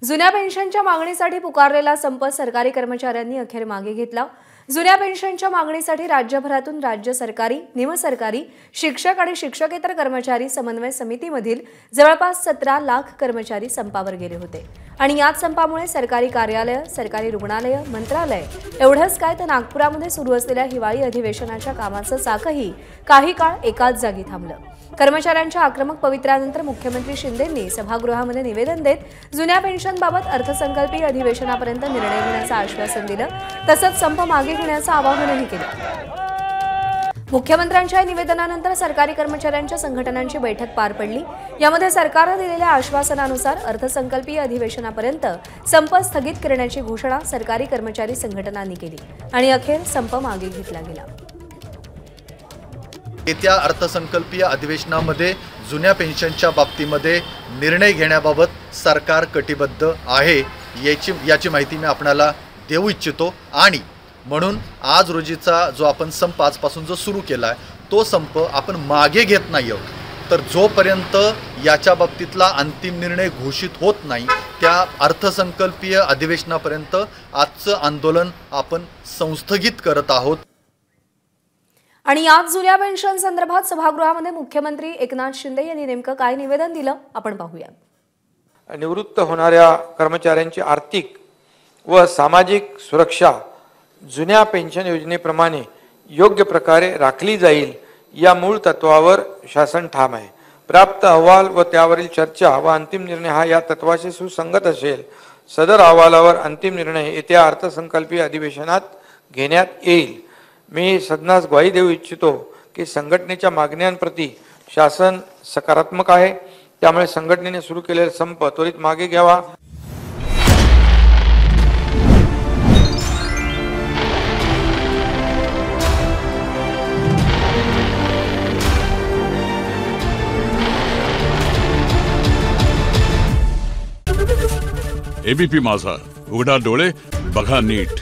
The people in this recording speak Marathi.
जुन्या पेन्शनच्या मागणीसाठी पुकारलेला संप सरकारी कर्मचाऱ्यांनी अखेर मागे घेतला। जुन्या पेन्शनच्या मागणीसाठी राज्यभरातून राज्य सरकारी, निमसरकारी, शिक्षक आणि शिक्षकेतर कर्मचारी समन्वय समितीमधील जवळपास 17 लाख कर्मचारी संपावर गेले होते। आणि याच संपामुळे सरकारी कार्यालय, सरकारी रुग्णालय, मंत्रालय एवढंच काय तर नागपुरामध्ये सुरू असलेल्या हिवाळी अधिवेशनाच्या कामाचं चाकही काही काळ एकाच जागी थांबलं। कर्मचाऱ्यांच्या आक्रमक पवित्र्यानंतर मुख्यमंत्री शिंदेंनी सभागृहामध्ये निवेदन देत जुन्या पेन्शनबाबत अर्थसंकल्पीय अधिवेशनापर्यंत निर्णय घेण्याचं आश्वासन दिलं, तसंच संप मागे घेण्याचं आवाहनही केलं। मुख्यमंत्र्यांच्या निवेदनानंतर सरकारी कर्मचाऱ्यांच्या संघटनांची बैठक पार पडली। यामध्ये सरकारने दिलेल्या आश्वासनानुसार अर्थसंकल्पीय अधिवेशनापर्यंत संप स्थगित करण्याची घोषणा सरकारी कर्मचारी संघटनांनी केली आणि अखेर संप मागे घेतला गेला। येत्या अर्थसंकल्पीय अधिवेशनामध्ये जुन्या पेन्शनच्या बाबतीमध्ये निर्णय घेण्याबाबत सरकार कटिबद्ध आहे याची माहिती मी आपल्याला देऊ इच्छितो। आणि म्हणून आज रोजीचा जो आपण संप आजपासून जो सुरू केला आहे तो संप आपण मागे घेत नाही आहोत। तर जोपर्यंत याच्या बाबतीतला अंतिम निर्णय घोषित होत नाही त्या अर्थसंकल्पीय अधिवेशनापर्यंत आजचं आंदोलन आपण संस्थगित करत आहोत। आणि आज जुन्या पेन्शन संदर्भात सभागृहामध्ये मुख्यमंत्री एकनाथ शिंदे यांनी नेमकं काय निवेदन दिलं आपण पाहूया। निवृत्त होणाऱ्या कर्मचाऱ्यांची आर्थिक व सामाजिक सुरक्षा जुन्या पेन्शन योजनेप्रमाणे योग्य प्रकारे राखली जाईल या मूळ तत्वावर शासन ठाम आहे। प्राप्त अहवाल व त्यावरील चर्चा व अंतिम निर्णय हा या तत्वाशी सुसंगत असेल। सदर अहवालावर अंतिम निर्णय येत्या अर्थसंकल्पीय अधिवेशनात घेण्यात येईल। मी सदनास ग्वाही देऊ इच्छितो की संघटनेच्या मागण्यांप्रती शासन सकारात्मक आहे, त्यामुळे संघटनेने सुरू केलेला संप त्वरित मागे घ्यावा। एबीपी माझा, उघडा डोळे बघा नीट।